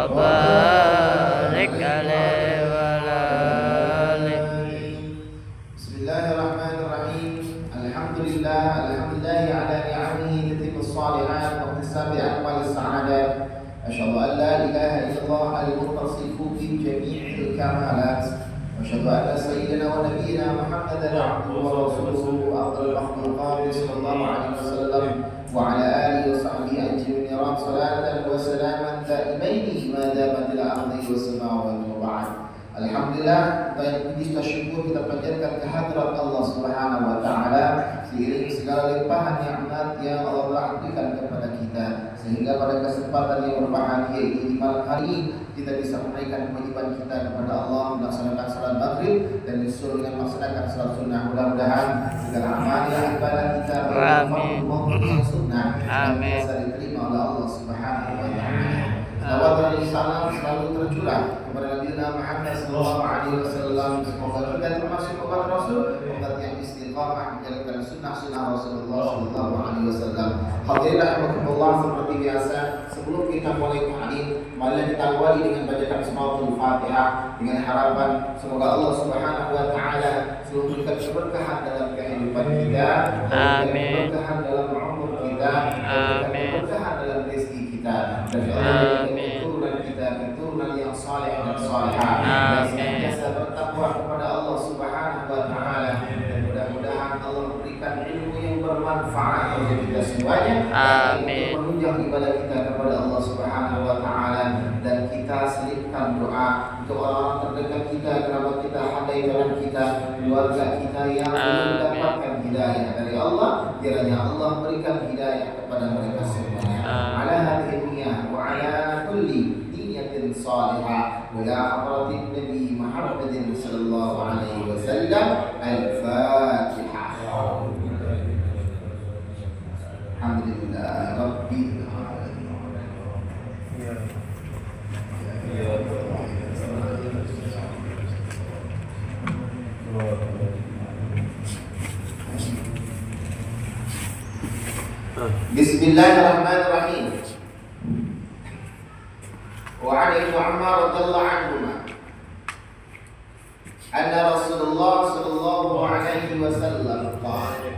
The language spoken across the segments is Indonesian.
وبارك عليه وعلى آله. بسم الله الرحمن الرحيم. الحمد لله على نعمه تتم الصالحات واكتساب أنوال السعادات. أشهد أن لا إله إلا الله المتصف بجميع الكمالات، وأشهد أن سيدنا ونبينا محمدا عبده ورسوله أفضل المخلوقات صلى الله عليه وسلم وعلى آله وصحبه أجمعين. صلاة وسلاما دائمين ما دامت الأرض والسماوات. وبعد. Alhamdulillah, puji syukur kita panjatkan kehadirat Allah Subhanahu wa taala seiring segala limpahan nikmat yang Allah telah berikan kepada kita, sehingga pada kesempatan yang berbahagia ini di malam hari ini kita bisa menunaikan kewajiban kita kepada Allah, melaksanakan salat maghrib dan disuruh dengan melaksanakan salat sunnah. Mudah-mudahan segala amal yang ibadah kita maupun yang sunnah bisa diterima oleh Allah Subhanahu wa taala. Salawat dan salam selalu tercurah kepada Nabi Muhammad SAW. Semoga kita termasuk umat Rasul, umat yang istiqamah menjalankan sunnah-sunnah Rasulullah SAW. Hadirin rahimakumullah, seperti biasa, sebelum kita mulai ta'lim, marilah kita awali dengan bacaan suratul Fatihah dengan harapan semoga Allah Subhanahu wa taala selalu memberikan keberkahan dalam kehidupan kita, keberkahan dalam umur kita, keberkahan dalam rezeki kita, dan keturunan yang saleh dan salihah, dan senantiasa bertakwa kepada Allah Subhanahu wa taala, dan mudah-mudahan Allah memberikan ilmu yang bermanfaat bagi kita semuanya. Amin. Menunjang ibadah kita kepada Allah Subhanahu wa taala, dan kita selipkan doa untuk orang-orang terdekat kita, kerabat kita, handai jalan kita, keluarga kita yang belum mendapatkan hidayah dari Allah, kiranya Allah berikan hidayah kepada mereka semuanya. Ala hadhihi niyyah wa ala kulli niyatin salihah wa ila hadratin Nabi Muhammadin sallallahu alaihi wasallam. Al-Fatihah. Alhamdulillah rabbil alamin. Bismillahirrahmanirrahim. Wa 'an Ibnu Umar radhiyallahu anhuma anna Rasulullah sallallahu alaihi wasallam qala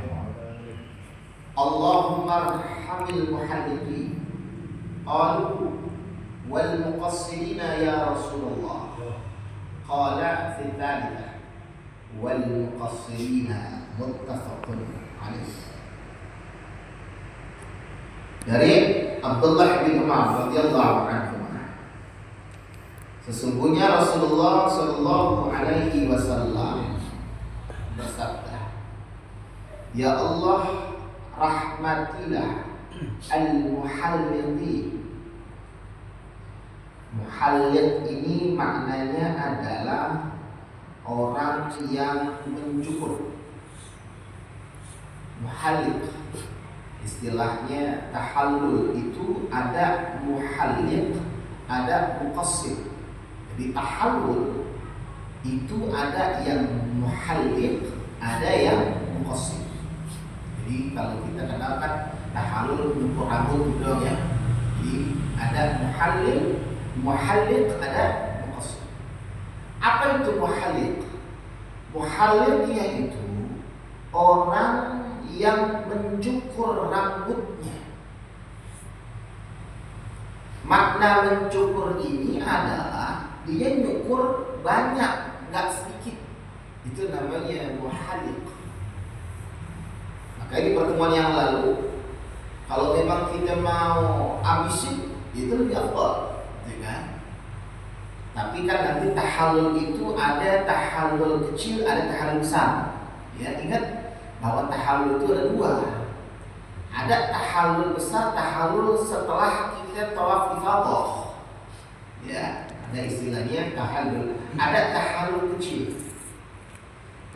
Allahumma arhamil muhalliqin qalu wal muqassirina ya Rasulullah qala fi dzalika wal muqassirina muttafaqun alaih. Dari Abdullah bin Umar radhiyallahu anhu, sesungguhnya Rasulullah sallallahu alaihi wasallam bersabda, ya Allah, rahmatilah al-muhalliqin. Muhalliq ini maknanya adalah orang yang mencukur. Muhalliq istilahnya tahallul itu ada muhalliq, ada muqassir. Jadi tahallul itu ada yang muhalliq, ada yang muqassir. Jadi kalau kita kenalkan tahallul untuk rambut gitu ya. Jadi ada muhalliq, ada muqassir. Apa itu muhalliq? Muhalliq yaitu orang yang mencukur rambutnya. Makna mencukur ini adalah dia nyukur banyak, nggak sedikit. Itu namanya muhalliq. Maka di pertemuan yang lalu, kalau memang kita mau habisin, itu lebih afdal, ya kan? Tapi kan nanti tahallul itu ada tahallul kecil, ada tahallul besar. Ya, ingat bahwa tahallul itu ada dua. Ada tahallul besar, tahallul setelah kita tawaf ifadah. Ya, ada istilahnya tahallul. Ada tahallul kecil.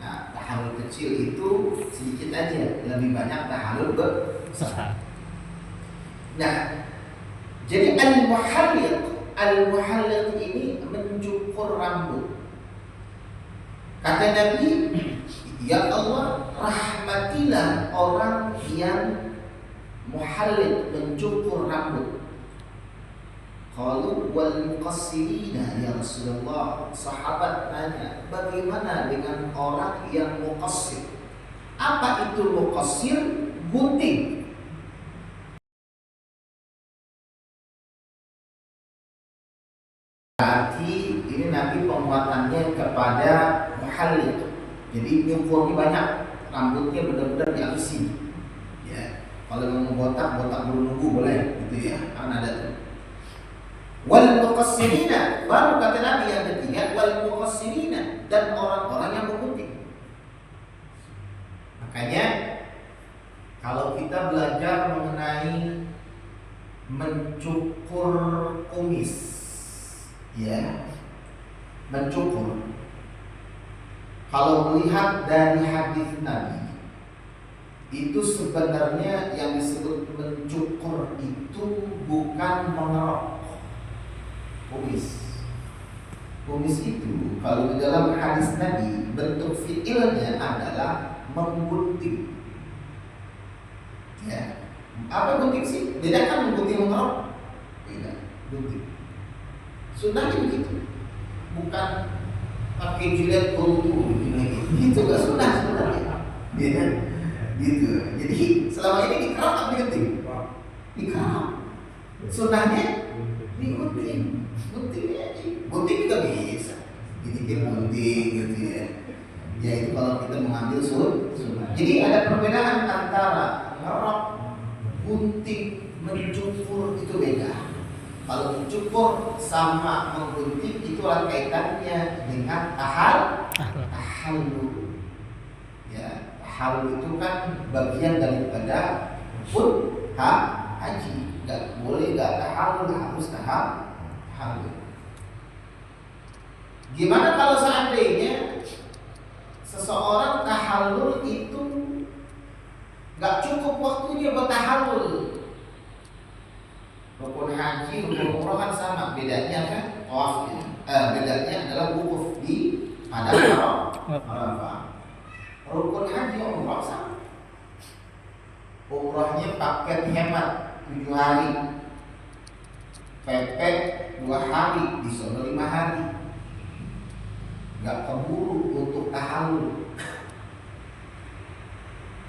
Nah, tahallul kecil itu sedikit aja, lebih banyak tahallul besar. Nah, jadi al-muhalliq ini mencukur rambut. Kata Nabi, ya Allah, rahmatilah orang yang muhalliq, mencukur rambut. Qalu wal muqassirina ya Rasulullah. Sahabat nanya, bagaimana dengan orang yang muqassir? Apa itu muqassir? Gunting. Berarti ini Nabi penguatannya kepada muhalliq. Jadi nyukurnya banyak, rambutnya benar-benar dihabisi. Ya, kalau mau botak dulu nunggu boleh, gitu ya, kan ada tuh. Wal muqassirina, baru kata Nabi yang ketiga, wal muqassirina, dan orang-orang yang menggunting. Makanya kalau kita belajar mengenai mencukur kumis, ya, mencukur. Kalau melihat dari hadis Nabi, itu sebenarnya yang disebut mencukur itu bukan mengerok kumis. Kumis itu kalau di dalam hadis Nabi bentuk fiilnya adalah menggunting. Ya, apa gunting sih? Bedakan menggunting mengerok? Beda, gunting. Sunnahnya begitu, bukan pakai jilet kultur gitu, gak sunnah sebenarnya. Ya, gitu. Jadi selama ini dikerok apa digunting? Dikerok. Sunnahnya digunting. Gunting juga bisa. Dibikin gunting gitu ya. Ya itu kalau kita mengambil sunnah. Jadi ada perbedaan antara ngerok, gunting, mencukur itu beda. Kalau mencukur sama menggunting itu ada kaitannya dengan tahallul. Ya, tahallul itu kan bagian daripada haji. Gak boleh gak tahallul, harus tahallul. Gimana kalau seandainya seseorang tahallul itu gak cukup waktunya buat tahallul? Rukun haji, rukun umrah kan sama, bedanya kan tawafnya. Bedanya adalah wukuf di padang Arafah. Rukun haji umrah sama. Umrahnya paket hemat 7 hari, PP 2 hari, di sono 5 hari. Gak keburu untuk tahallul.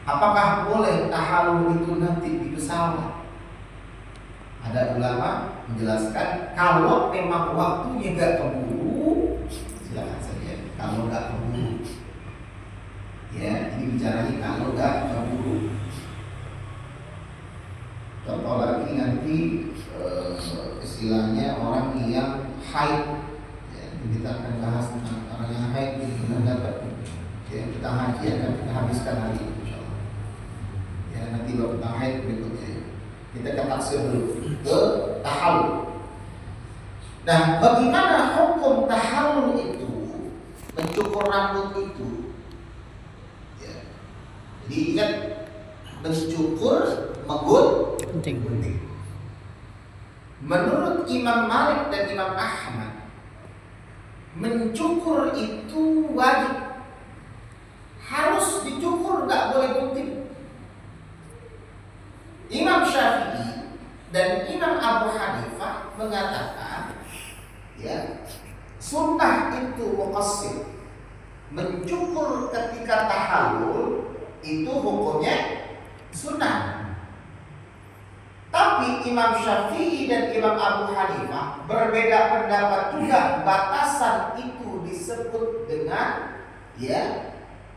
Apakah boleh tahallul itu nanti di pesawat? Ada ulama menjelaskan kalau memang waktunya gak keburu, silakan saja. Kalau gak keburu, ya ini bicaranya kalau gak keburu. Contoh lagi nanti istilahnya orang yang haid, ya, kita akan bahas tentang orang yang haid itu dapat. Ya, kita haji akan kita habiskan hari ini, insyaallah. Ya nanti baru tentang haid berikutnya. Kita ke tafsir dulu, ke tahallul. Nah, bagaimana hukum tahallul itu, mencukur rambut itu? Ya. Jadi ingat, mencukur, menggunting. Menurut Imam Malik dan Imam Ahmad, mencukur itu wajib, harus dicukur, nggak boleh gunting. Imam Syafi'i dan Imam Abu Hanifah mengatakan, ya, sunnah itu muqassir. Mencukur ketika tahallul itu hukumnya sunnah. Tapi Imam Syafi'i dan Imam Abu Hanifah berbeda pendapat juga, batasan itu disebut dengan, ya,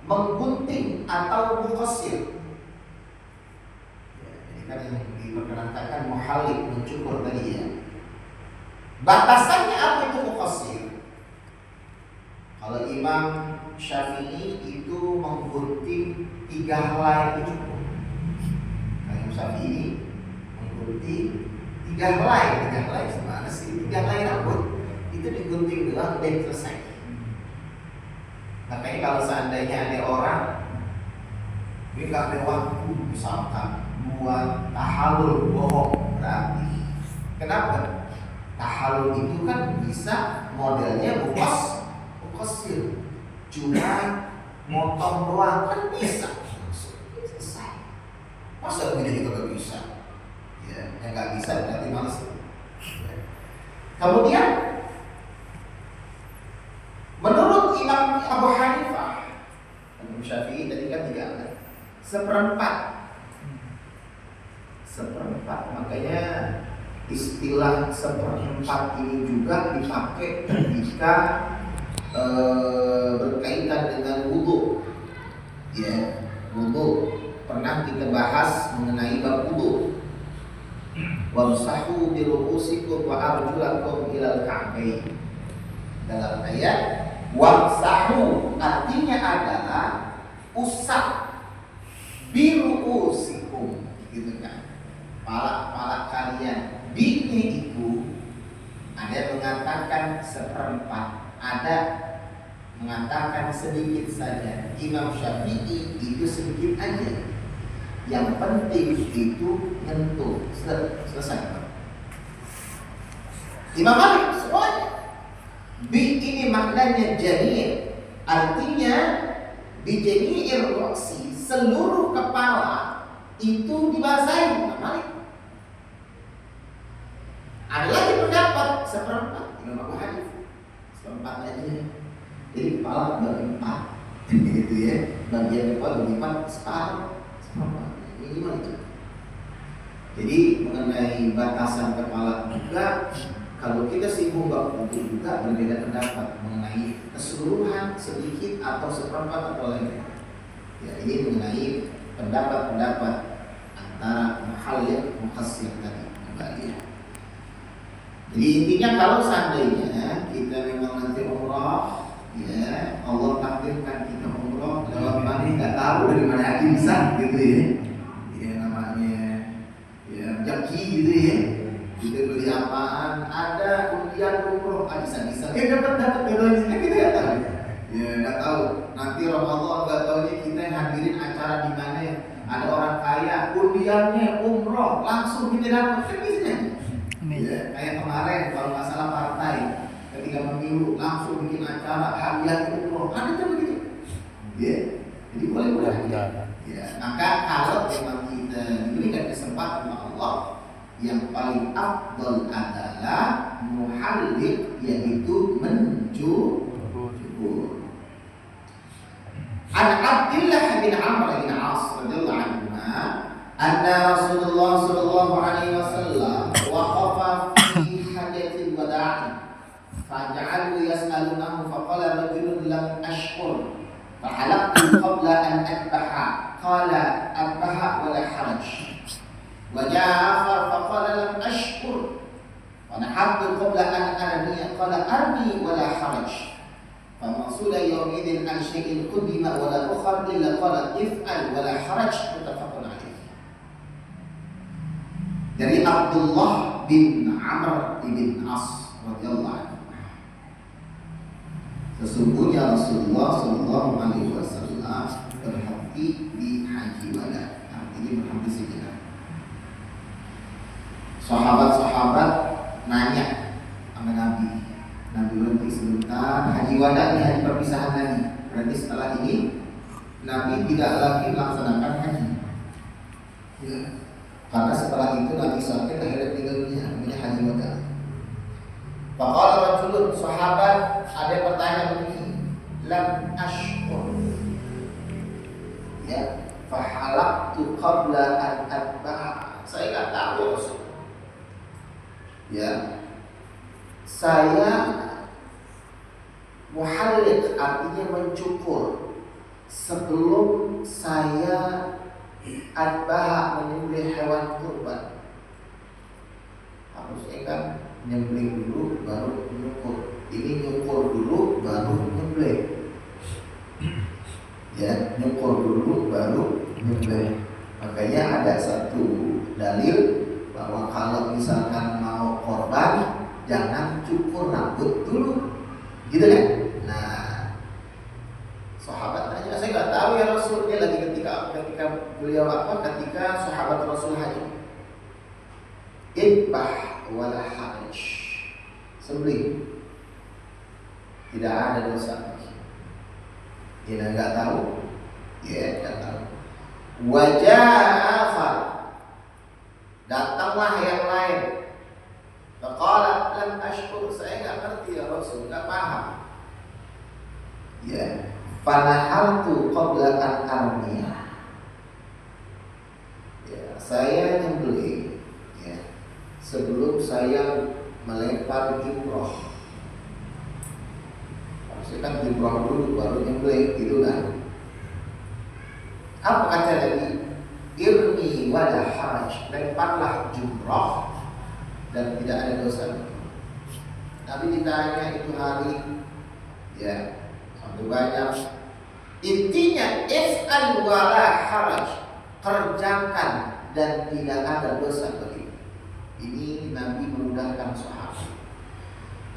menggunting atau muqassir. Kan yang diperkenankan muhalliq, mencukur tadi ya. Batasannya apa itu muqassir? Kalau Imam Syafi'i itu menggunting 3 helai itu cukup. Kalau Imam Syafi'i menggunting 3 helai semana sih? 3 helai rambut itu digunting doang dan selesai. Makanya kalau seandainya ada orang ini gak ada waktu misalkan buat tahallul, bohong berarti. Kenapa? Tahallul itu kan bisa modelnya muqassir, cuma motong doang kan bisa, selesai. Masa begini juga gak bisa? Ya, yang gak bisa berarti malas. Kemudian menurut Imam Abu Hanifah, Imam Syafi'i tadi kan 3, seperempat, makanya istilah seperempat ini juga dipakai ketika berkaitan dengan wudu. Ya, wudu pernah kita bahas mengenai bab wudu. Wamsahu bi ru'usikum wa arjulakum ilal ka'bayn. Dalam ayat wamsahu artinya adalah usap bi ru'usikum, gitu kan. Pala kalian. Bini itu ada yang mengatakan seperempat, ada mengatakan sedikit saja. Imam Syafi'i itu sedikit aja. Yang penting itu nyentuh, selesai. Imam Malik semuanya. Bi ini maknanya jami', artinya bi jami'ir ra'si, seluruh kepala itu dibasahi. Imam Malik. Ada lagi pendapat seperempat, Imam Abu Hanifah seperempat aja. Jadi kepala bagi 4, gitu ya. Bagian depan bagi 4, separuh, seperempat, minimal itu. Jadi mengenai batasan kepala juga, kalau kita singgung bab wudu juga berbeda pendapat mengenai keseluruhan, sedikit atau seperempat atau lain. Ya, ini mengenai pendapat-pendapat antara muhallil muqassir tadi kembali ya. Jadi intinya kalau seandainya kita memang nanti umrah, ya Allah takdirkan kita umrah lewat mana nggak tahu dari mana lagi bisa, gitu ya. Ya namanya ya rezeki gitu ya. Kita beli apaan, ada undian umroh, bisa-bisa. Dapat doanya kan kita nggak tahu. Ya nggak tahu. Nanti Ramadan nggak tahunya kita hadirin acara di mana ada orang kaya, undiannya umroh langsung kita dapat, kan bisa. Ya, kayak kemarin kalau masalah partai ketika pemilu langsung bikin acara hadiah umroh, ada kan begitu. Ya, jadi boleh ya, maka kalau memang kita diberikan kesempatan oleh Allah, yang paling afdal adalah muhallik, yaitu mencukur. An Abdullah bin Amr bin As radhiyallahu anhu, anna Rasulullah sallallahu alaihi wasallam waqafa fi hajatil wada'i faja'alu yas'alunahu faqala rajulun lam ashkur fahalaqtu qabla an adbaha qala adbaha wala haraj wa ja'a akhar faqala lam ashkur wa nahabtu qabla an armiya qala armi wala haraj famaqsuda yawmidin an syai'in qudima wala ukhar illa qala if'al wala haraj. Muttafaqun alaih. Dari Abdullah bin Amr bin As radhiyallahu anhu, sesungguhnya Rasulullah sallallahu alaihi wasallam berhenti di haji wada. Artinya berhenti sejenak. Sahabat-sahabat nanya sama Nabi. Nabi berhenti sebentar. Haji wada ini haji perpisahan Nabi. Berarti setelah ini Nabi tidak lagi melaksanakan haji. Ya. Karena setelah itu Nabi sampai akhirnya tinggal dunia, namanya haji wada. Faqala rajulun, sahabat ada pertanyaan begini, lam ashkur. Ya, fahalaqtu qabla an atba'a. Saya enggak tahu Rasul. Ya. Saya muhalliq, artinya mencukur, sebelum saya adbaha, menyembelih hewan kurban. Harusnya kan nyembelih dulu baru nyukur. Ini nyukur dulu baru nyembelih. Ya, nyukur dulu baru nyembelih. Makanya ada satu dalil bahwa kalau misalkan mau korban jangan cukur rambut dulu, gitu kan? Nah, sahabat tanya, saya nggak tahu ya Rasul. Dia lagi ketika beliau ketika sahabat Rasul haji. Ibah wala haraj, sembelih, tidak ada dosa. Kita nggak tahu, ya nggak tahu. Wajah afar, datanglah yang lain. Faqala lam ashkur, Rasul nggak paham. Ya, fanahaltu qabla an armiya. Ya, saya nyembelih ya sebelum saya melempar jumroh. Harusnya kan jumroh dulu baru nyembelih gitu kan. Apa kata Nabi? Irmi wala haraj, lemparlah jumroh dan tidak ada dosa. Nabi ditanya itu hari ya sampai banyak. Intinya is'al wala haraj, kerjakan dan tidak ada dosa bagi. Ini Nabi memudahkan sahabat.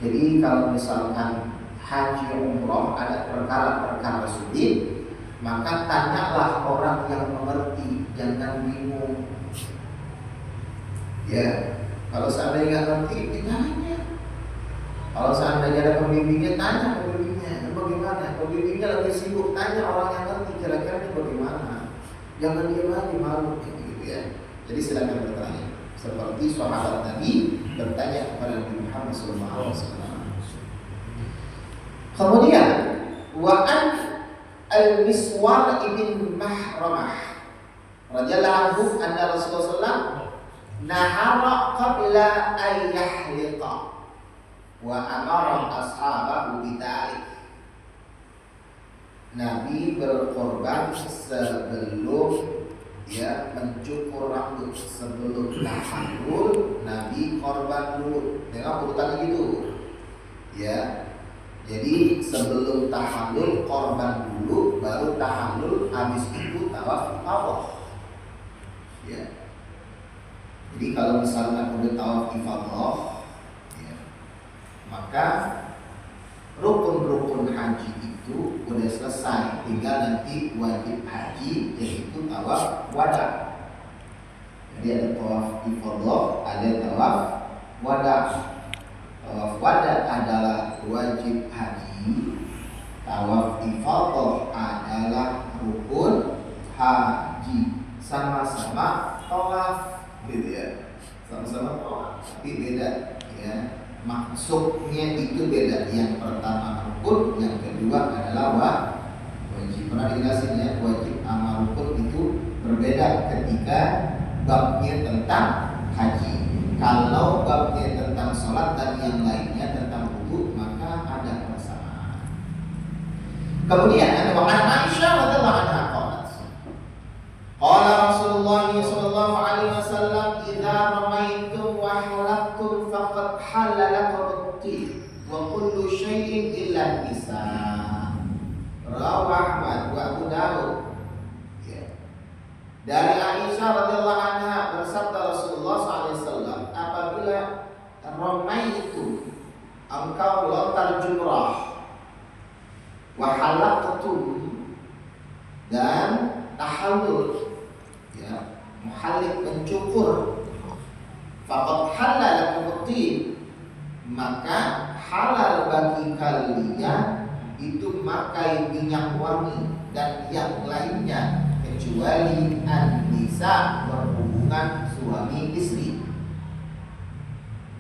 Jadi kalau misalkan haji umroh ada perkara-perkara sulit, maka tanyalah orang yang mengerti, jangan bingung. Ya, kalau seandainya nggak ngerti, tanya. Kalau seandainya ada pembimbingnya, tanya pembimbingnya. Bagaimana? Pembimbingnya lagi sibuk, tanya orang yang ngerti kira-kira ini bagaimana. Jangan diam aja malu, gitu ya. Jadi silakan bertanya. Seperti sahabat Nabi bertanya kepada Nabi Muhammad SAW. Kemudian, wa'an al-Miswar ibn Mahramah radhiyallahu anhu anna Rasulullah sallallahu nahara qabla an yahliqa wa amara ashabahu bidzalik. Nabi berkorban sebelum ya mencukur rambut, sebelum tahallul Nabi korban dulu. Tengok urutan gitu. Ya. Jadi sebelum tahallul korban dulu, baru tahallul, habis itu tawaf ifadah. Ya. Jadi kalau misalnya udah tawaf ifadah, ya, maka rukun-rukun haji itu udah selesai, tinggal nanti wajib haji yaitu tawaf wada. Jadi ada tawaf ifadah, ada tawaf wada. Tawaf wada adalah wajib haji, tawaf ifadah adalah rukun haji. Sama-sama tawaf, gitu ya. Sama-sama tawaf, tapi beda ya. Maksudnya itu beda. Yang pertama rukun, yang kedua adalah wajib. Pernah dijelasin ya, wajib sama rukun itu berbeda ketika babnya tentang haji. Kalau babnya tentang sholat dan yang lainnya tentang wudu, maka ada persamaan. Kemudian wa an Aisyah radhiyallahu anha qalat, qala Rasulullah sallallahu alaihi wasallam, idza ramaitum wa halaqtum faqad halala lakum wa kullu syai'in illa nisa. Rawahu Ahmad wa Abu Dawud. Dari Aisyah radhiyallahu anha bersabda Rasulullah SAW, apabila ramaitu engkau lontar jumrah, wa halaqtum dan tahallul, ya, muhallik mencukur, faqad halal lakum maka halal bagi kalian itu memakai minyak wangi dan yang lainnya kecuali an-nisa, berhubungan suami istri.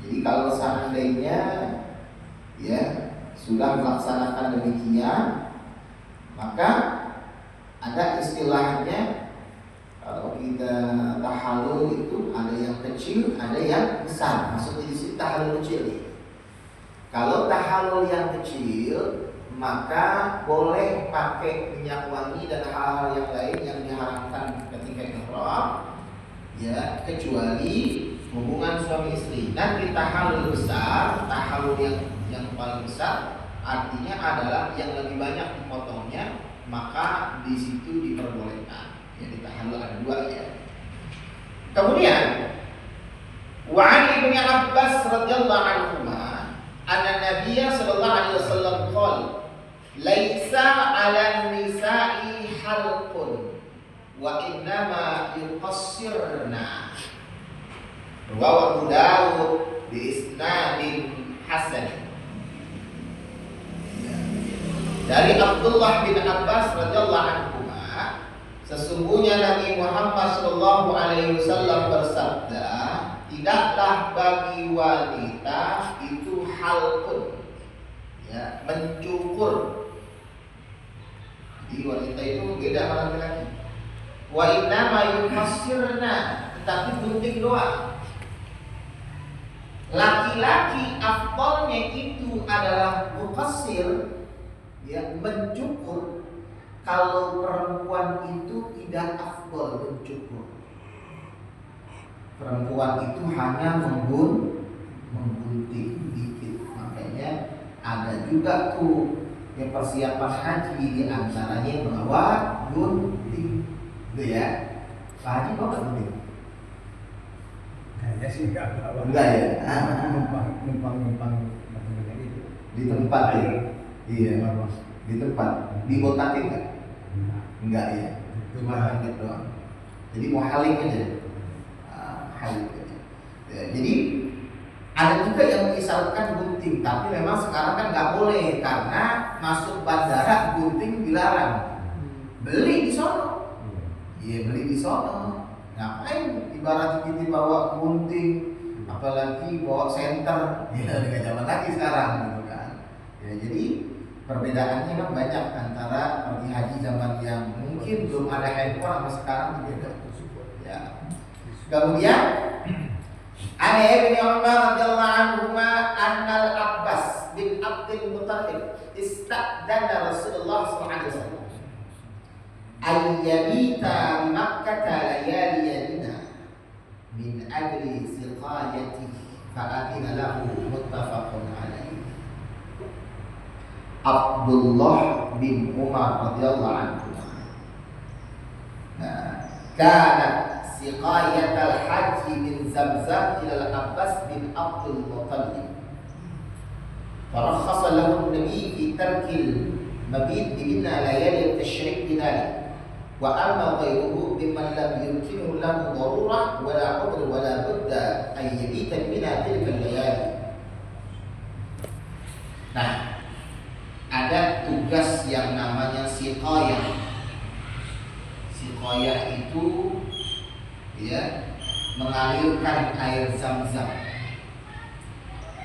Jadi kalau seandainya ya sudah melaksanakan demikian, maka ada istilahnya kalau kita tahallul itu ada yang kecil, ada yang besar. Maksudnya di sini tahallul kecil. Kalau tahallul yang kecil, maka boleh pakai minyak wangi dan hal-hal yang lain yang diharamkan ketika ihram, ya, kecuali hubungan suami istri. Dan di tahallul besar, tahallul yang paling besar, artinya adalah yang lebih banyak dipotongnya, maka di situ diperbolehkan. Ya, di tahallul ada dua ya. Kemudian, wa 'an Ibnu Abbas radhiyallahu anhuma anna Nabiyya sallallahu alaihi wasallam qala laisa 'alan nisa'i halqun wa innama yuqassirna. Rawahu Abu Dawud bi isnadin hasan. Dari Abdullah bin Abbas radhiyallahu anhu, sesungguhnya Nabi Muhammad sallallahu alaihi wasallam bersabda, tidaklah bagi wanita itu halqun. ya, mencukur. Jadi wanita itu beda sama laki-laki. Wa inna ma yufassirna, tetapi gunting doang. Laki-laki afdalnya itu adalah mufassir, ya, mencukur. Kalau perempuan itu tidak afdal mencukur. Perempuan itu hanya menggunting dikit. Makanya ada juga tuh yang persiapan haji di antaranya bawa gunting, gitu ya. Pak Haji bawa gunting? Kayaknya sih Enggak ya? Numpang Di tempat ya? Iya, di tempat. Dibotakin nggak? Enggak ya? Cuma halik doang. Jadi mau halik aja. Halik aja. Ya, jadi ada juga yang mengisyaratkan gunting, tapi memang sekarang kan nggak boleh karena masuk bandara gunting dilarang. Beli di sono. Iya, beli di sono. Ngapain ibarat kita bawa gunting, apalagi bawa senter, ya dengan zaman lagi sekarang gitu kan. Ya, jadi perbedaannya memang banyak antara pergi haji zaman yang mungkin belum ada handphone sama sekarang beda. Ya. Kemudian An Ibnu Umar radhiyallahu anhuma annal Abbas bin Abdul Muttalib ista'dana Rasulullah sallallahu alaihi wasallam ayyabita bi Makkah layaliyina min ajli siqayatihi fa'adina lahu muttafaqun alaihi. Abdullah bin Umar radhiyallahu anhu. Nah, kanat siqayat al-haji min Zamzam ila al-Abbas bin Abdul Muttalib. Farakhasa lahu an-nabi fi tarkil mabit bina layali at-tashrik bidalik. Wa amma ghayruhu mimman lam yumkinu lahu darurah wala udhr wala budda ay yabita bina tilka al-layali. Nah, ada tugas yang namanya siqayah. Siqayah itu, ya, mengalirkan air Zam-Zam,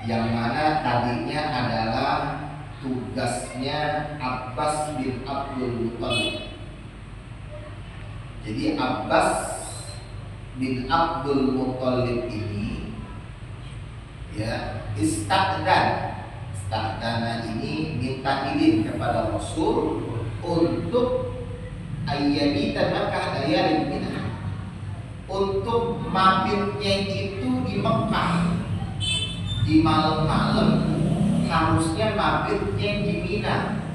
yang mana tadinya adalah tugasnya Abbas bin Abdul Muttalib. Jadi Abbas bin Abdul Muttalib ini, ya, ista'dana ini minta izin kepada Rasul untuk ayyabita Makkah layalin minha, untuk mabitnya itu di Mekah di malam-malam, harusnya mabitnya di Mina.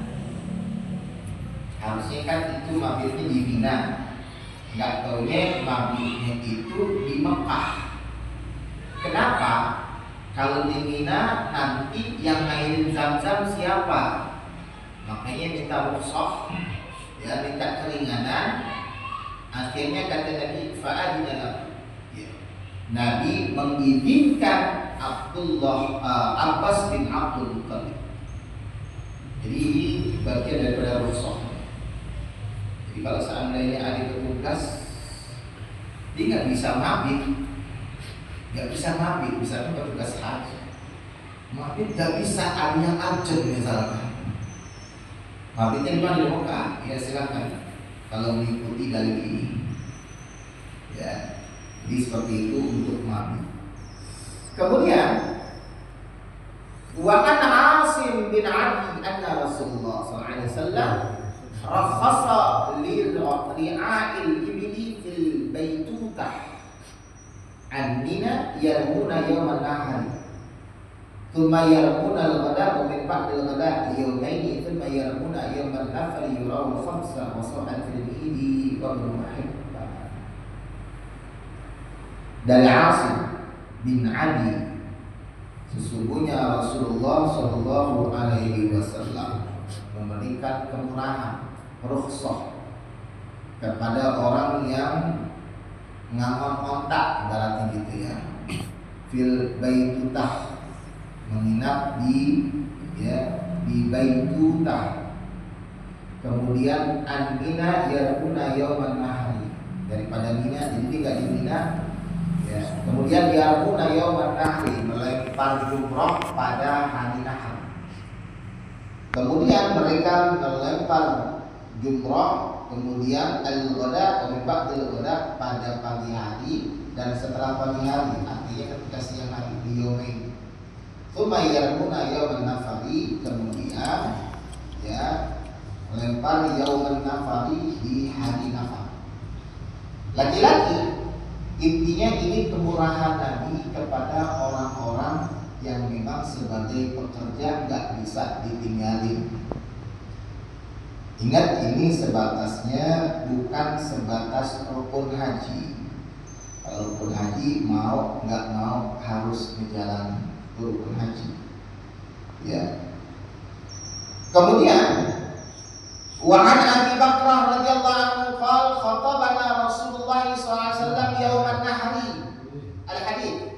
Harusnya kan itu mabitnya di Mina, nggak taunya mabitnya itu di Mekah. Kenapa? Kalau di Mina nanti yang ngairin Zam-Zam siapa? Makanya minta rukhsah, ya, minta keringanan. Akhirnya kata Nabi fa'adina lahu, ya, Nabi mengizinkan Abbas bin Abdul Muttalib. Jadi bagian daripada rukhsah. Jadi kalau seandainya ada petugas, dia nggak bisa mabit, misalkan petugas haji, mabit nggak bisa, ada yang urgent misalkan. Mabitnya di mana? Di Mekah, ya silakan. Kalau mengikuti dalil ini, ya, jadi seperti itu untuk mabit. Kemudian wa an Asim bin Adi anna Rasulullah sallallahu alaihi wasallam rakhasa li'a'il ibli fil baitutah an Mina yarmuna yawman nahar thumma yarmuna al-ghada min ba'd al-ghada yawmayn thumma yarmuna yawman nafar yurawu khamsa wa sahhat al-idi wa Hibban. Dari Asim bin Adi, sesungguhnya Rasulullah Shallallahu Alaihi Wasallam memberikan kemurahan, rukhsah kepada orang yang ngangon kontak, ibaratnya gitu ya, fil baitutah, menginap di, ya, di baitutah. Kemudian an Mina yarkuna yauman nahari, daripada Mina, jadi tidak di Mina. Ya, kemudian yarkuna yauman nahri, melempar jumrah pada hari nahar. Kemudian mereka melempar jumrah, kemudian al-ghada pada pagi hari dan setelah pagi hari, artinya ketika siang hari di yomain. Tsumma yarmuna yauman nafari, kemudian ya melempar yauman nafari di hari nafar. Lagi-lagi intinya ini kemurahan Nabi kepada orang-orang yang memang sebagai pekerja nggak bisa ditinggalin. Ingat, ini sebatasnya bukan sebatas rukun haji. Kalau rukun haji mau nggak mau harus menjalani rukun haji. Ya. Kemudian wa an Abi Bakrah radhiyallahu anhu qala khatabana Rasulullah sallallahu alaihi wasallam yauman nahri. Al-hadits.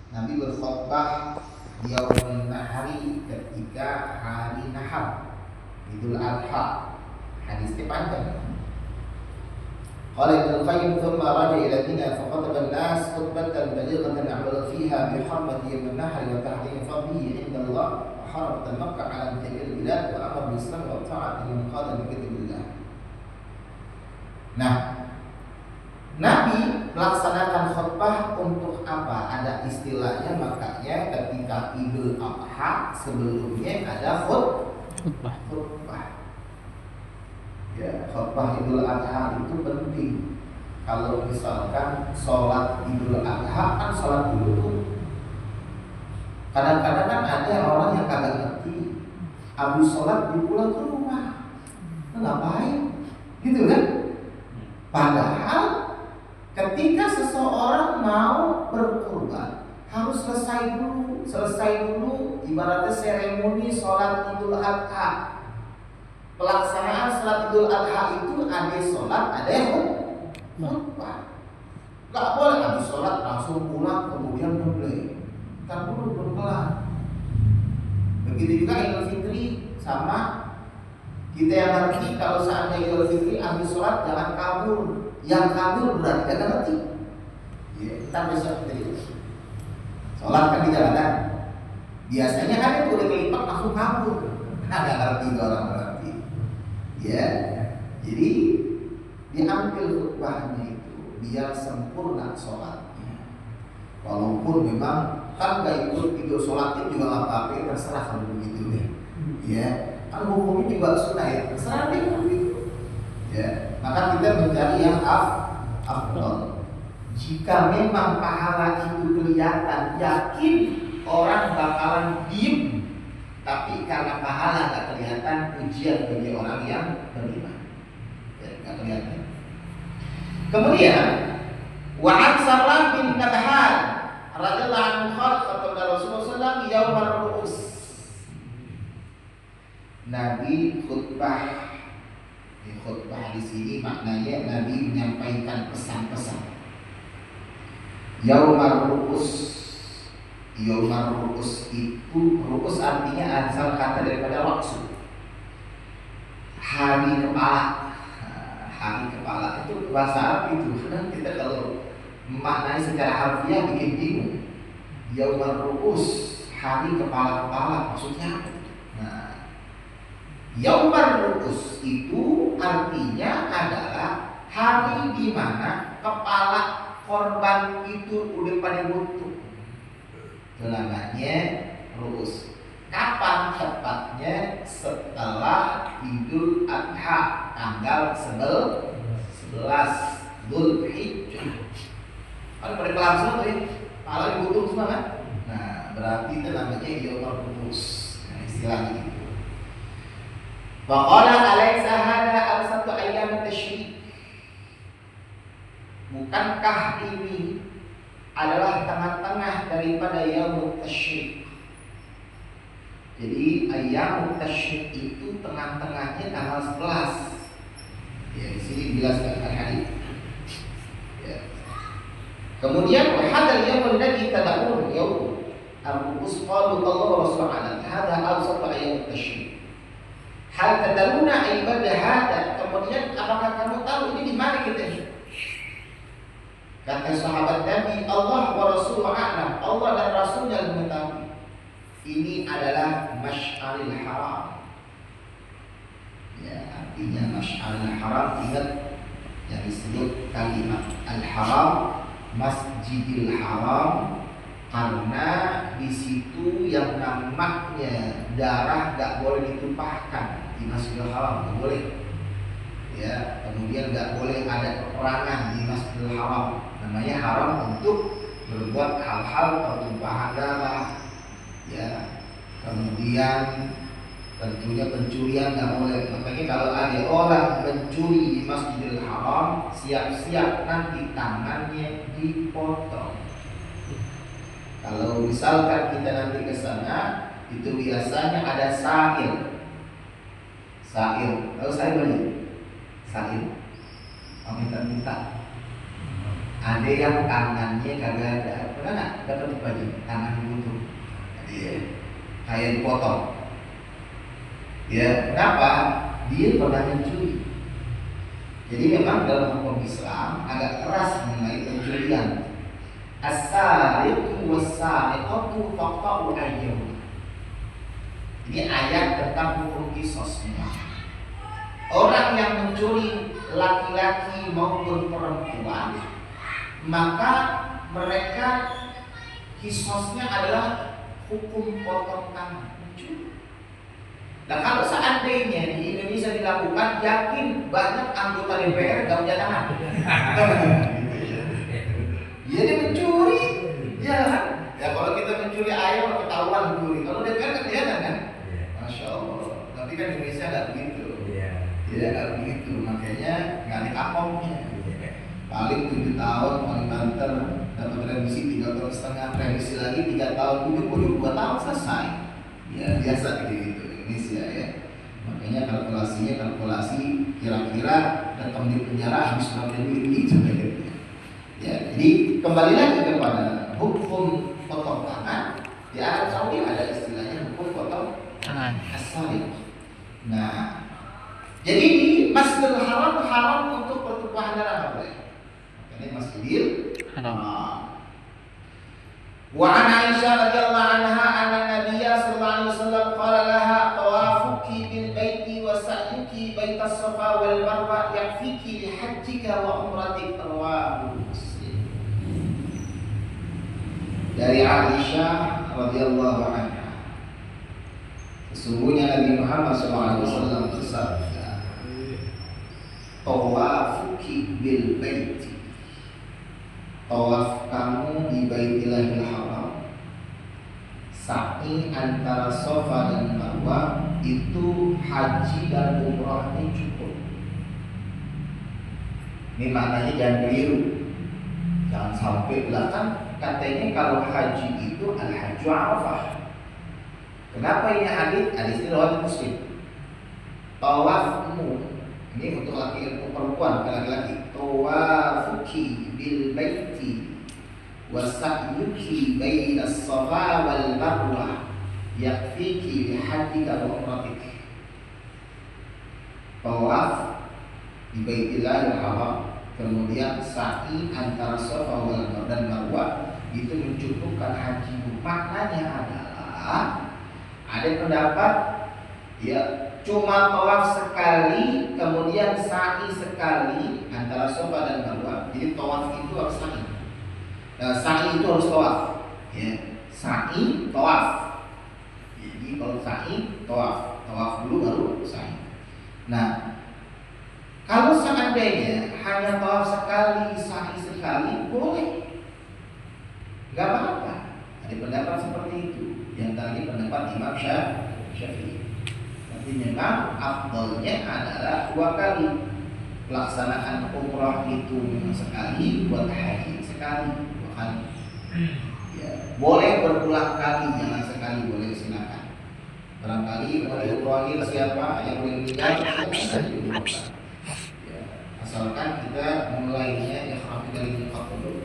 Nabi berkhutbah di yauman nahri ketika hari nahar, Idul Adha. Hadisnya panjang. Qala Ibnu Qayyim thumma raja ila Mina fa khataba an-nas khutbatan balighatan a'la fiha bi hurmati yawm an-nahr wa ta'zim fadlihi 'inda Allah wa haramatan Makkah 'ala jami'il bilad wa amara bil islam wa ta'ati liman qala bi kitabillah. Nah, Nabi melaksanakan khutbah untuk apa? Ada istilahnya, makanya ketika Idul Adha sebelumnya ada khutbah. Ya, khutbah Idul Adha itu penting. Kalau misalkan sholat Idul Adha kan sholat dulu. Kadang-kadang kan ada orang yang kagak ngerti, habis sholat dipulang ke rumah, ngapain? Gitu kan? Padahal ketika seseorang mau berkurban harus selesai dulu ibaratnya seremoni sholat Idul Adha. Pelaksanaan sholat Idul Adha itu ada sholat, ada khutbah. Gak boleh habis sholat langsung pulang kemudian nyembelih. Kan dulu belum kelar. Begitu juga Idul Fitri sama. Kita yang ngerti kalau seandainya Idul Fitri habis sholat jangan kabur. Yang kabur berarti gak ngerti. Ya, kita besok jadi sholat kan di jalanan. Biasanya kan itu udah kelipat langsung kabur. Gak ngerti orang berarti. Ya, jadi diambil khutbahnya itu biar sempurna sholatnya. Walaupun memang kan gak ikut video sholatnya juga nggak apa-apa, terserah kalau begitu deh. Ya, kan hukumnya juga sunnah ya, terserah deh begitu. Ya, maka kita mencari yang afdal. Jika memang pahala itu kelihatan, yakin orang bakalan diem. Tapi karena pahala gak kelihatan, ujian bagi orang yang beriman. Ya, gak kelihatan. Kemudian wa'an Sarlam bin Nabhan radhiyallahu anhu kata Rasulullah SAW yaumar ru'us. Nabi khutbah. Khutbah di sini maknanya Nabi menyampaikan pesan-pesan. Yaumar ru'us. Yaumar ru'us itu, ru'us artinya asal kata daripada ra'su, hari kepala. Hari kepala itu bahasa Arab itu. Kadang kita kalau maknanya secara harfiah bikin bingung. Yaumar ru'us, hari kepala-kepala, maksudnya apa? Nah, yaumar ru'us itu artinya adalah hari di mana kepala korban itu udah pada buntu. Namanya ru'us. Kapan tepatnya? Setelah Idul Adha tanggal 11 Dzulhijjah. Kan mereka langsung tuh malah dibutuh semua kan? Nah, berarti itu namanya yaumul ru'us. Nah, istilahnya itu. Wa qala alaysa hadha awsatu ayyam tasyrik. Bukankah ini adalah tengah-tengah daripada yaumut tasyrik? Jadi yaumut tasyrik itu tengah-tengahnya tanggal 11. Ya, di sini dijelaskan hadis. Ya. Kemudian hadzal yaumul ladzi tad'un yaum al-ru'us qalu Allah wa rasuluhu hadza awsatu yaumut tasyrik. Hal tadruna ibadah hada. Kemudian apakah kamu tahu ini di mana kita? Kata sahabat Nabi, Allah wa Rasulullah a'lam. Allah dan Rasulnya mengetahui. ini adalah Masy'aril Haram. Ya, artinya Masy'aril Haram, ingat yang disebut kalimat Al-Haram, Masjidil Haram, karena di situ yang namanya darah gak boleh ditumpahkan di Masjidil Haram, gak boleh. Ya, kemudian gak boleh ada peperangan di Masjidil Haram. Namanya haram untuk berbuat hal-hal pertumpahan darah. Ya, kemudian tentunya pencurian nggak boleh. Makanya kalau ada orang mencuri di Masjidil Haram, siap-siap nanti tangannya dipotong. Kalau misalkan kita nanti ke sana, itu biasanya ada sa'il. Sa'il, tahu sa'il banyak? Sa'il, minta-minta. Ada yang tangannya kagak ada, pernah nggak dapat baju tangan buntung? Kayak dipotong. Ya, kenapa? Dia pernah mencuri. Jadi memang dalam hukum Islam agak keras mengenai pencurian. As-sariqu was-sariqatu faqta'u aydiyahuma. Ini ayat tentang hukum qisas. Orang yang mencuri laki-laki maupun perempuan, maka mereka qisasnya adalah hukum potong tangan. Nah, kalau seandainya di Indonesia dilakukan, yakin banyak anggota DPR gak punya tangan. Iya, dia mencuri, ya kan? Ya kalau kita mencuri ayam ketahuan mencuri. Kalau DPR kan kelihatan kan? Masya Allah. Tapi kan Indonesia nggak begitu. Iya, nggak begitu. Makanya nggak ada kapoknya. Paling 7 tahun, paling banter, dapat remisi 3 tahun setengah, remisi lagi 3 tahun, 2 tahun selesai. Ya biasa gitu Indonesia ya. Makanya kalkulasi kira-kira datang di penjara habis berapa duit gitu. Ya, jadi kembali lagi kepada hukum potong tangan. Di Arab Saudi ada istilahnya hukum potong tangan as-sariq. Nah, jadi di Masjidil Haram haram untuk pertumpahan darah boleh. Ini Masjidil Haram. Wa an Aisyah radhiyallahu anha anna Nabiyya sallallahu alaihi wasallam qala laha tawafuki bil baiti wa sa'yuki baitas Safa wal Marwa yakfiki li hajjika wa umratik. Rawahu Muslim. Dari Aisyah radhiyallahu anha, sesungguhnya Nabi Muhammad SAW bersabda, tawafuki bil baiti, tawaf kamu di Baitillahil Haram, sa'i antara Safa dan Marwah, itu haji dan umrahnya cukup. Ini maknanya jangan keliru, jangan sampai belakang katanya kalau haji itu al-hajju Arafah. Kenapa ini hadis? Hadis ini riwayat Muslim. Tawafmu ini untuk laki-laki, untuk perempuan, laki-laki. Tawafuki bil baiti wa sa'yuki bainas Safa wal Marwah yakfiki li hajjika wa umratik. Tawaf di Baitillahil Haram, kemudian sa'i antara Safa dan Marwah itu mencukupkan hajimu. Maknanya adalah ada pendapat ya cuma tawaf sekali, kemudian sa'i sekali antara Safa dan Marwah. Jadi tawaf itu harus sa'i. Sa'i itu harus tawaf. Ya, sa'i tawaf. Jadi kalau sa'i tawaf, tawaf dulu baru sa'i. Nah, kalau seandainya hanya tawaf sekali, sa'i sekali, boleh, nggak apa-apa. Ada pendapat seperti itu. Yang tadi pendapat Imam Syafi'i. Tapi memang afdalnya adalah 2 kali. Pelaksanaan umrah itu memang sekali, buat haji sekali, 2 kali. Ya, boleh berulang kali, jangan sekali, boleh silakan. Barangkali pada umrah siapa yang boleh meninggal, asalkan kita memulainya ihram dari muka dulu.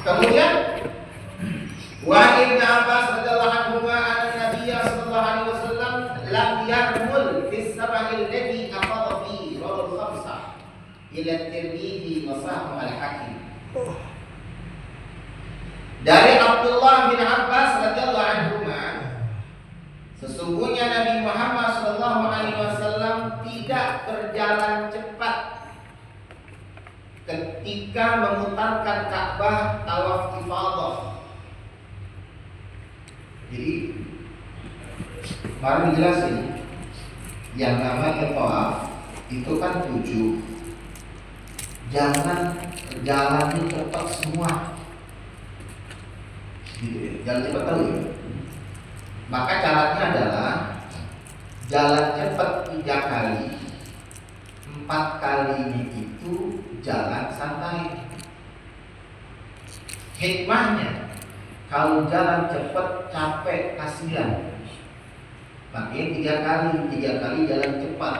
Kemudian wa Ibnu Abbas radhiyallahu anhu anna Nabiy sallallahu alaihi wasallam lam yarmul fi sab'il ladzi aqada fi rawal khamsah ila Tirmidzi wa Sahih al-Hakim. Dari Abdullah bin Abbas radhiyallahu anhu sekitaran Ka'bah tawaf ifadah. Jadi baru dijelasin yang namanya tawaf itu kan 7. Jangan jalannya cepat semua. Gitu ya. Jangan cepat tahu ya. Maka caranya adalah jalan cepat 3 kali, 4 kalinya itu jalan santai. Hikmahnya, kalau jalan cepat capek kasihan, makanya 3 kali jalan cepat.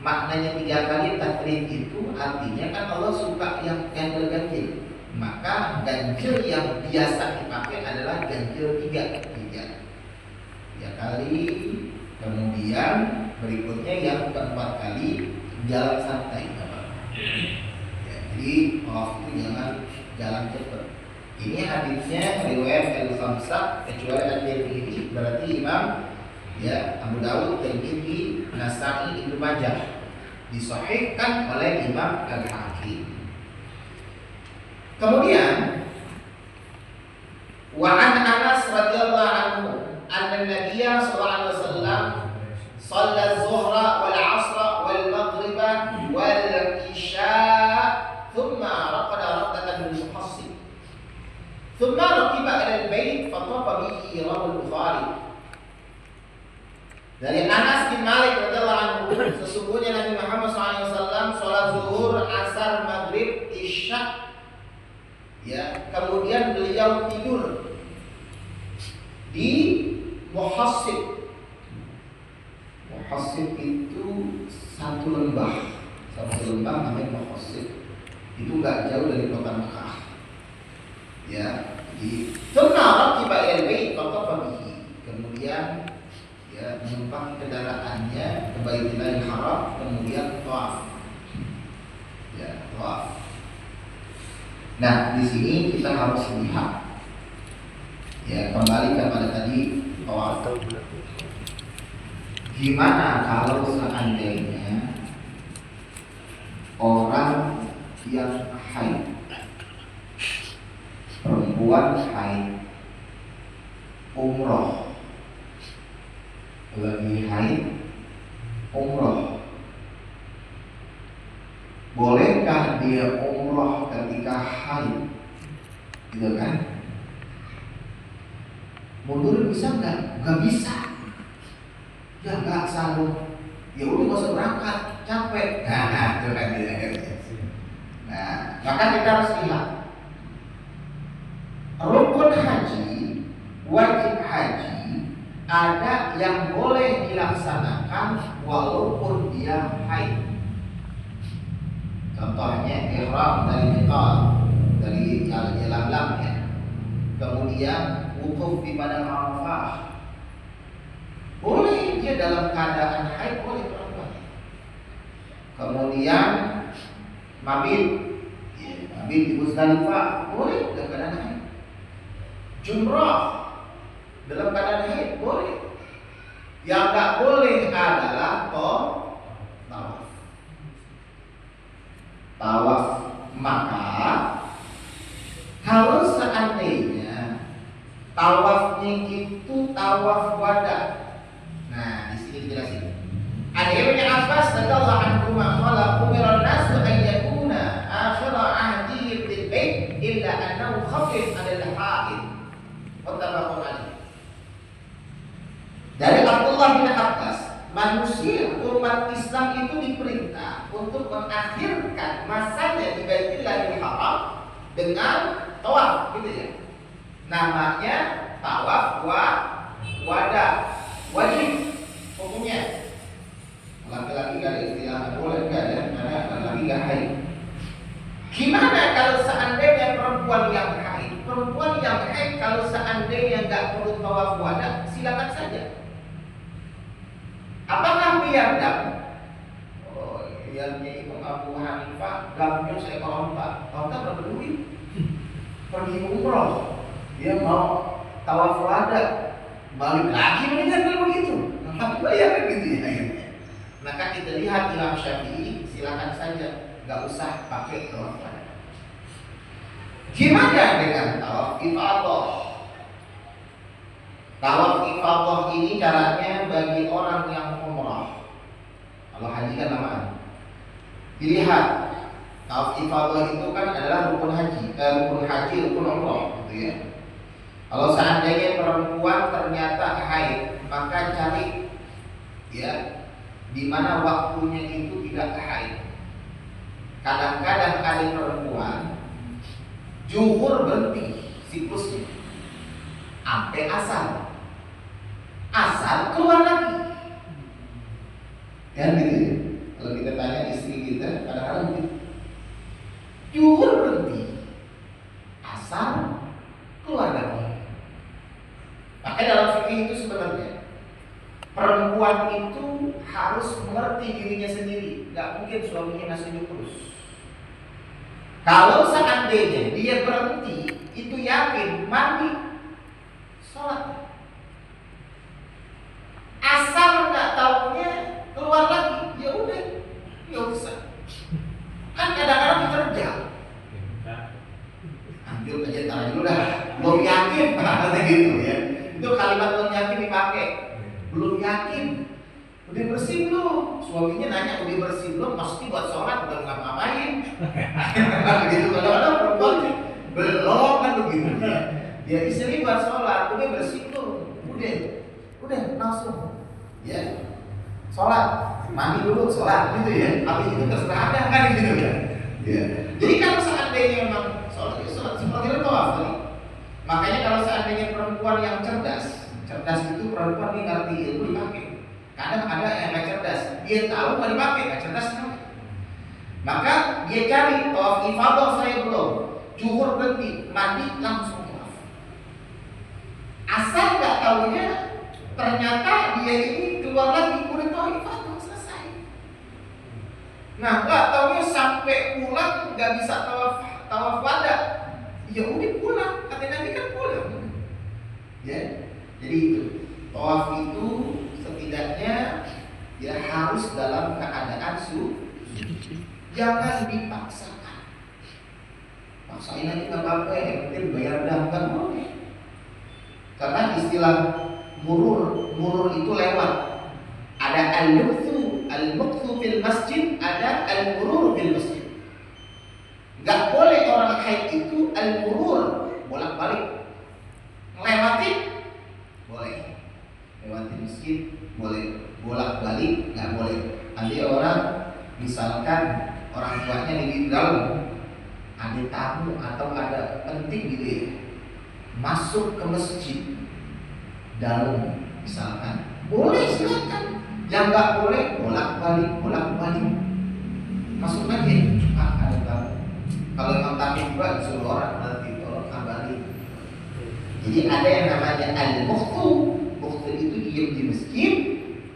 Maknanya 3 kali takrir itu artinya kan Allah suka yang ganjil. Maka ganjil yang biasa dipakai adalah ganjil 3 kali. Kemudian berikutnya yang keempat kali jalan santai. Ya, jadi tawaf itu jangan jalan cepat. Ini hadisnya riwayat Al-Khamsah kecuali At-Tirmidzi, berarti Imam Abu Dawud, Tirmidzi, Nasa'i, Ibnu Majah, disahihkan oleh Imam Al-Hakim. Kemudian wa an Anas radhiyallahu anhu anna Nabiyya sallallahu alaihi wasallam shalla az-zuhra wal 'ashra wal maghriba wal isya thumma raqada raqdatan min muhassib thumma raqiba ila al-bait fatafa bihi rawahu al-Bukhari. Dari Anas bin Malik radhiyallahu anhu, sesungguhnya Nabi Muhammad SAW sholat zuhur, asar, maghrib, isya, kemudian beliau tidur di Muhassib. Muhassib itu satu lembah namanya Muhassib. Itu nggak jauh dari kota Mekah. Di Tengah Raqiba al-Bait fatafa bihi. Kemudian menumpang kendaraannya ke Baitullahil Haram, kemudian tawaf. Tawaf. Nah, di sini kita harus lihat kembali kepada tadi tawaf. Gimana kalau seandainya orang yang haid, perempuan haid, umroh, lagi haid, umroh, bolehkah dia umroh ketika haid? Gitu kan? Mundur bisa nggak? Nggak bisa. Ya nggak sanggup. Ya udah nggak usah berangkat, capek. Nah, itu kan dia. Nah, maka kita harus lihat rukun haji, wajib haji, ada yang boleh dilaksanakan walaupun dia haid. Contohnya ihram dari miqat, dari Al-Lam ya. Kemudian wukuf di padang Arafah. Boleh dia dalam keadaan haid, boleh perempuan. Kemudian mabit di Muzdalifah, boleh dalam keadaan haid. Jumrah dalam keadaan haid, boleh. Yang tak boleh adalah tawaf. Tawaf. Maka kalau seandainya tawafnya itu tawaf wada. Nah, di sini dijelasin. Ada Ibnu Abbas radhiyallahu anhu qala umira an-nasu an yakuna akhir ahdi bil bait illa annahu khafif 'ala al-haid. Muttafaqun alaih. Dari Abdullah bin Abbas, manusia umat Islam itu diperintah untuk mengakhirkan masanya di Baitullahil Haram dengan tawaf, gitu ya. Namanya tawaf wada, wajib hukumnya. Laki-laki gak ada istilah boleh gak ya, karena laki-laki gak haid. Gimana kalau seandainya perempuan yang haid? Perempuan yang haid kalau seandainya gak perlu tawaf wada, silakan saja. Apakah biar dam? Oh, yang Imam Abu Hanifah damnya seekor onta. Onta berapa duit? Pergi umroh, dia mau tawaf wada, balik lagi meninggal kalau begitu. Maka bayar gitu ya akhirnya. Maka kita lihat Imam Syafi'i, silakan saja, nggak usah pakai tawaf wada. Gimana dengan tawaf ifadah? Tawaf ifadah ini caranya bagi orang yang umrah. Kalau haji kan lamaan. Dilihat, tawaf ifadah itu kan adalah rukun haji, rukun umrah, gitu ya. Kalau seandainya perempuan ternyata haid, maka cari ya di mana waktunya itu tidak haid. Kadang-kadang ada perempuan zuhur berhenti siklusnya sampai asar keluar lagi. Kan gitu ya. Kalau kita tanya istri kita, kadang-kadang gitu. Zuhur berhenti, asar keluar lagi. Maka dalam fikih itu sebenarnya perempuan itu harus mengerti dirinya sendiri. Gak mungkin suaminya ngasih terus. Kalau seandainya dia berhenti, itu yakin mandi, sholat. Asal nggak taunya keluar lagi, ya udah, ya usah. Kan kadang-kadang kerja. Ambil aja tangan dulu dah, belum yakin, kata gitu ya. Itu kalimat belum yakin dipakai. Belum yakin, udah bersih belum? Suaminya nanya udah bersih belum? Pasti buat sholat udah ngapain? Gitu kadang-kadang perempuan belum kan begitu ya. Dia istri buat sholat udah bersih belum? Udah langsung ya sholat, mandi dulu sholat gitu ya. Habis itu terserah Anda kan gitu ya. Ya. Jadi kalau seandainya memang sholat seperti tawaf tadi. Makanya kalau seandainya perempuan yang cerdas itu perempuan dia ngerti ilmu dipakai. Kadang ada yang nggak cerdas, dia tahu nggak dipakai, nggak cerdas kan? Maka dia cari tawaf ifadah saya belum, zuhur berhenti, mandi langsung tawaf. Asal nggak tahunya ternyata dia ini keluar lagi udah tawaf ifadah selesai. Nah nggak tahunya sampai pulang nggak bisa tawaf wada. Ya udah pulang, kata Nabi kan pulang. Ya, jadi itu tawaf itu setidaknya ya harus dalam keadaan suci. Jangan dipaksakan. Paksain aja nggak apa-apa, yang penting bayar daftar boleh. Karena istilah murur itu lewat. Ada al-muqthu fil masjid, ada al-murur fil masjid. Gak boleh orang haid itu al-murur, bolak-balik. Ngelewatin boleh, lewati masjid boleh, bolak-balik nggak boleh. Nanti orang misalkan orang tuanya di dalam ada tamu atau ada penting gitu ya, masuk ke masjid dalam misalkan boleh silakan. Yang nggak boleh bolak-balik masuk aja. Ada tamu. Kalau memang tamu juga disuruh orang nanti tolong kabari. Jadi ada yang namanya al-muqtu. Muqtu itu diam di masjid.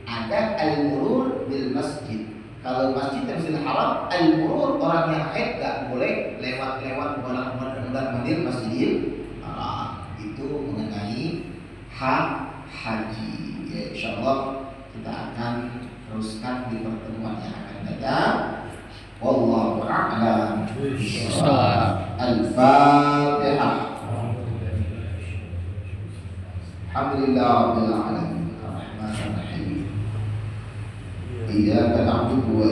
Ada al-murur bil masjid. Kalau masjid Masjidil Haram, al-murur orang yang haid gak boleh lewat-lewat mondar-mandir Masjidil Haram. Itu mengenai hak haji. Ya, insyaallah kita akan teruskan di pertemuan yang akan datang. Wallahu a'lam. Al-Fatihah. Alhamdulillahirabbil alamin. Arrahmanirrahim. Iyyaka na'budu wa